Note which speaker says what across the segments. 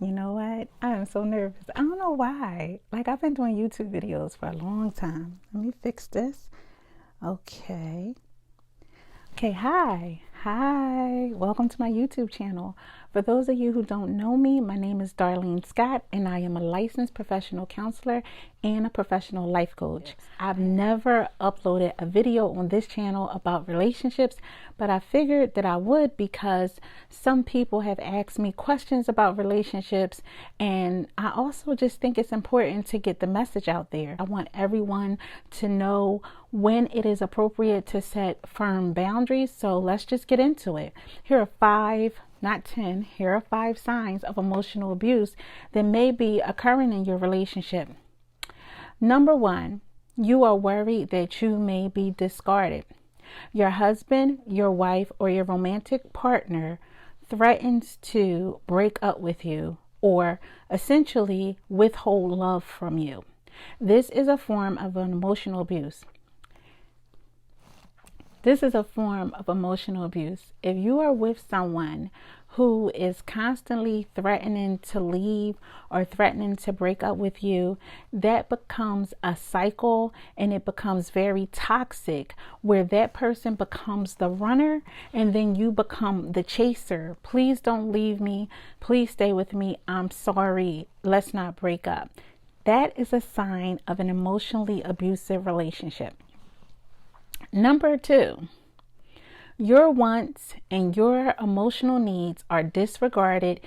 Speaker 1: You know what? I am so nervous. I don't know why. Like, I've been doing YouTube videos for a long time. Let me fix this. Okay. Okay, hi. Hi. Welcome to my YouTube channel. For those of you who don't know me, my name is Darlene Scott, and I am a licensed professional counselor and a professional life coach. I've never uploaded a video on this channel about relationships, but I figured that I would because some people have asked me questions about relationships, and I also just think it's important to get the message out there. I want everyone to know when it is appropriate to set firm boundaries. So let's just get into it. Here are 5, not 10, here are 5 signs of emotional abuse that may be occurring in your relationship. Number 1, you are worried that you may be discarded. Your husband, your wife, or your romantic partner threatens to break up with you or essentially withhold love from you. This is a form of an emotional abuse. This is a form of emotional abuse. If you are with someone who is constantly threatening to leave or threatening to break up with you, that becomes a cycle, and it becomes very toxic, where that person becomes the runner and then you become the chaser. Please don't leave me. Please stay with me. I'm sorry. Let's not break up. That is a sign of an emotionally abusive relationship. Number 2, your wants and your emotional needs are disregarded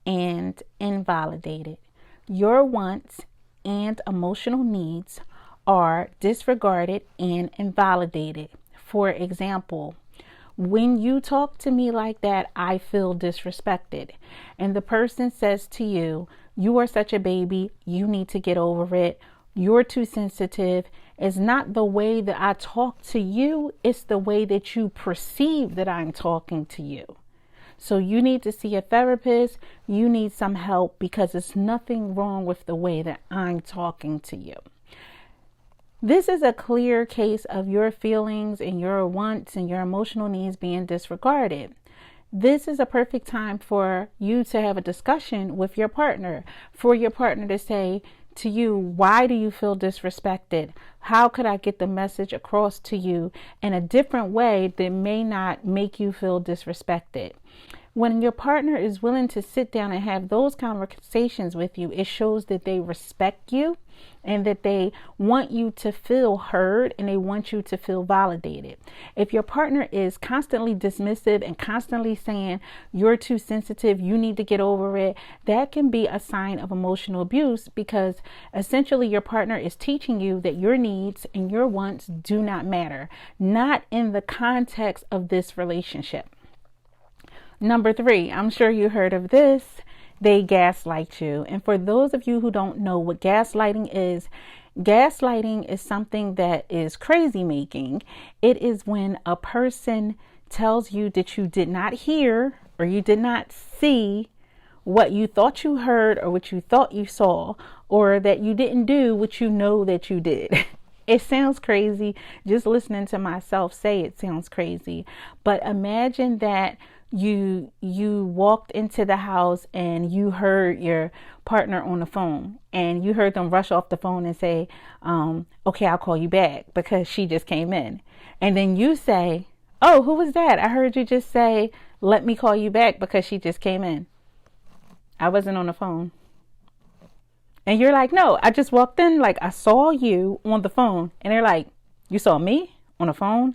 Speaker 1: and invalidated. Your wants and emotional needs are disregarded and invalidated. For example, when you talk to me like that, I feel disrespected. And the person says to you, you are such a baby, you need to get over it. You're too sensitive. It's not the way that I talk to you, it's the way that you perceive that I'm talking to you. So you need to see a therapist. You need some help because there's nothing wrong with the way that I'm talking to you. This is a clear case of your feelings and your wants and your emotional needs being disregarded. This is a perfect time for you to have a discussion with your partner, for your partner to say to you, why do you feel disrespected? How could I get the message across to you in a different way that may not make you feel disrespected? When your partner is willing to sit down and have those conversations with you, it shows that they respect you and that they want you to feel heard and they want you to feel validated. If your partner is constantly dismissive and constantly saying, you're too sensitive, you need to get over it, that can be a sign of emotional abuse, because essentially your partner is teaching you that your needs and your wants do not matter, not in the context of this relationship. Number 3, I'm sure you heard of this. They gaslight you. And for those of you who don't know what gaslighting is something that is crazy making. It is when a person tells you that you did not hear or you did not see what you thought you heard or what you thought you saw, or that you didn't do what you know that you did. It sounds crazy. Just listening to myself say it sounds crazy. But imagine that you walked into the house and you heard your partner on the phone and you heard them rush off the phone and say, okay, I'll call you back because she just came in. And then you say, oh, who was that? I heard you just say, let me call you back because she just came in. I wasn't on the phone. And you're like, no, I just walked in, like I saw you on the phone. And they're like, you saw me on the phone?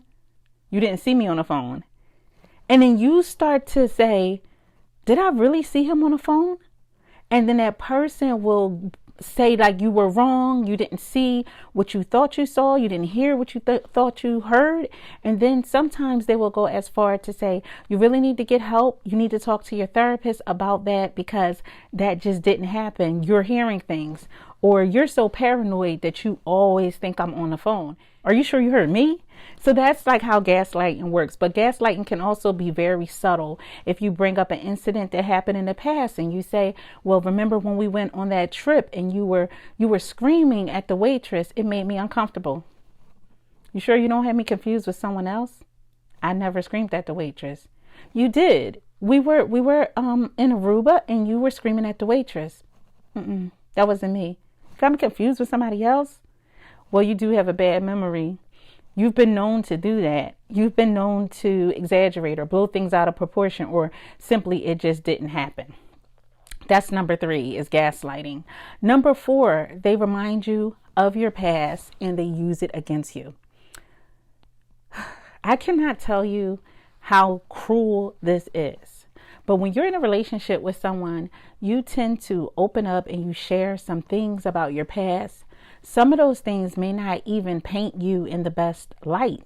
Speaker 1: You didn't see me on the phone. And then you start to say, did I really see him on the phone? And then that person will say like you were wrong. You didn't see what you thought you saw. You didn't hear what you thought you heard. And then sometimes they will go as far to say, you really need to get help. You need to talk to your therapist about that because that just didn't happen. You're hearing things, or you're so paranoid that you always think I'm on the phone. Are you sure you heard me? So that's like how gaslighting works. But gaslighting can also be very subtle. If you bring up an incident that happened in the past and you say, well, remember when we went on that trip and you were screaming at the waitress, it made me uncomfortable. You sure you don't have me confused with someone else? I never screamed at the waitress. You did. We were in Aruba and you were screaming at the waitress. That wasn't me. If I'm confused with somebody else, well, you do have a bad memory. You've been known to do that. You've been known to exaggerate or blow things out of proportion, or simply it just didn't happen. That's number 3, is gaslighting. Number 4, they remind you of your past and they use it against you. I cannot tell you how cruel this is. But when you're in a relationship with someone, you tend to open up and you share some things about your past. Some of those things may not even paint you in the best light,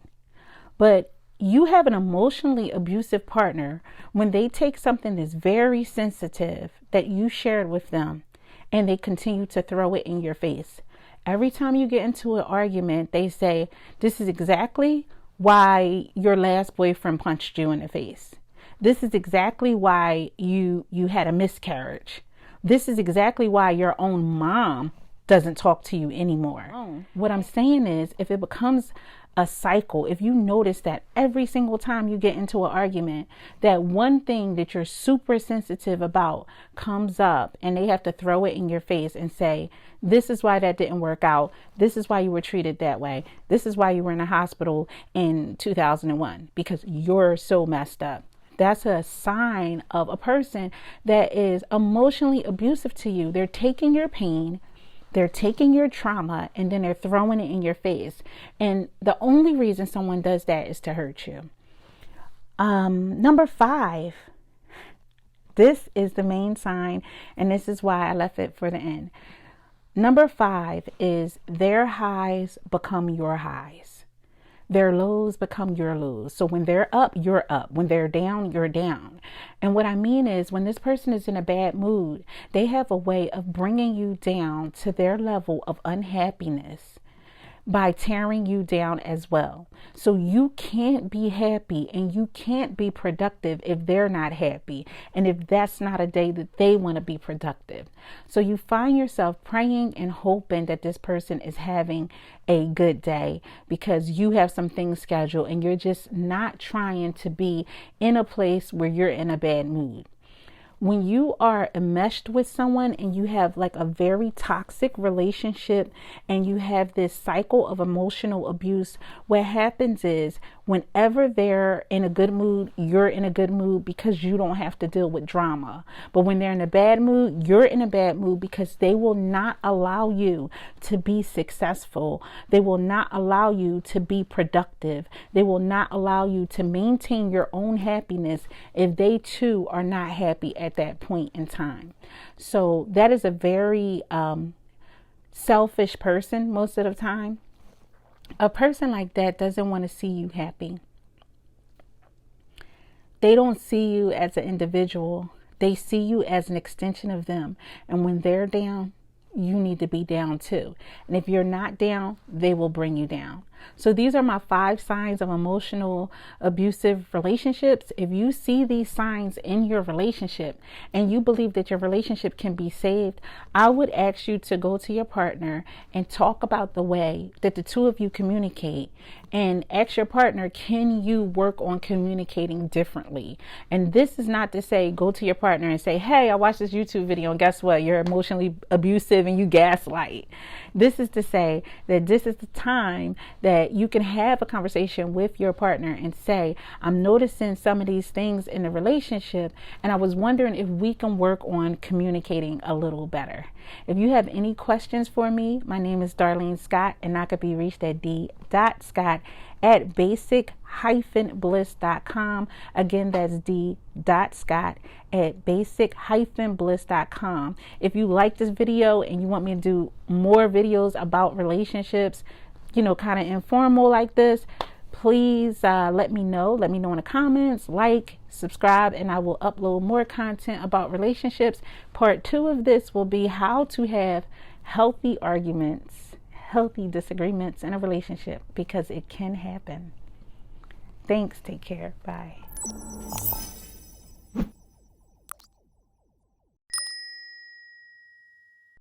Speaker 1: but you have an emotionally abusive partner when they take something that's very sensitive that you shared with them and they continue to throw it in your face. Every time you get into an argument, they say, this is exactly why your last boyfriend punched you in the face. This is exactly why you had a miscarriage. This is exactly why your own mom doesn't talk to you anymore. What I'm saying is, if it becomes a cycle, if you notice that every single time you get into an argument, that one thing that you're super sensitive about comes up and they have to throw it in your face and say, this is why that didn't work out. This is why you were treated that way. This is why you were in a hospital in 2001, because you're so messed up. That's a sign of a person that is emotionally abusive to you. They're taking your pain, they're taking your trauma, and then they're throwing it in your face. And the only reason someone does that is to hurt you. Number 5, this is the main sign, and this is why I left it for the end. Number 5 is their highs become your highs. Their lows become your lows. So when they're up, you're up. When they're down, you're down. And what I mean is, when this person is in a bad mood, they have a way of bringing you down to their level of unhappiness by tearing you down as well. So you can't be happy and you can't be productive if they're not happy, and if that's not a day that they want to be productive. So you find yourself praying and hoping that this person is having a good day because you have some things scheduled and you're just not trying to be in a place where you're in a bad mood. When you are enmeshed with someone and you have like a very toxic relationship and you have this cycle of emotional abuse, what happens is whenever they're in a good mood, you're in a good mood because you don't have to deal with drama. But when they're in a bad mood, you're in a bad mood because they will not allow you to be successful. They will not allow you to be productive. They will not allow you to maintain your own happiness if they too are not happy at that point in time. So that is a very selfish person most of the time. A person like that doesn't want to see you happy. They don't see you as an individual. They see you as an extension of them. And when they're down, you need to be down too. And if you're not down, they will bring you down. So these are my 5 signs of emotional abusive relationships. If you see these signs in your relationship and you believe that your relationship can be saved, I would ask you to go to your partner and talk about the way that the two of you communicate, and ask your partner, can you work on communicating differently? And this is not to say go to your partner and say, hey, I watched this YouTube video and guess what? You're emotionally abusive and you gaslight. This is to say that this is the time that you can have a conversation with your partner and say, I'm noticing some of these things in the relationship and I was wondering if we can work on communicating a little better. If you have any questions for me, my name is Darlene Scott and I could be reached at d.scott@basic-bliss.com. Again, that's d.scott@basic-bliss.com. If you like this video and you want me to do more videos about relationships, kind of informal like this, please let me know. Let me know in the comments, like, subscribe, and I will upload more content about relationships. Part 2 of this will be how to have healthy arguments, healthy disagreements in a relationship, because it can happen. Thanks. Take care. Bye.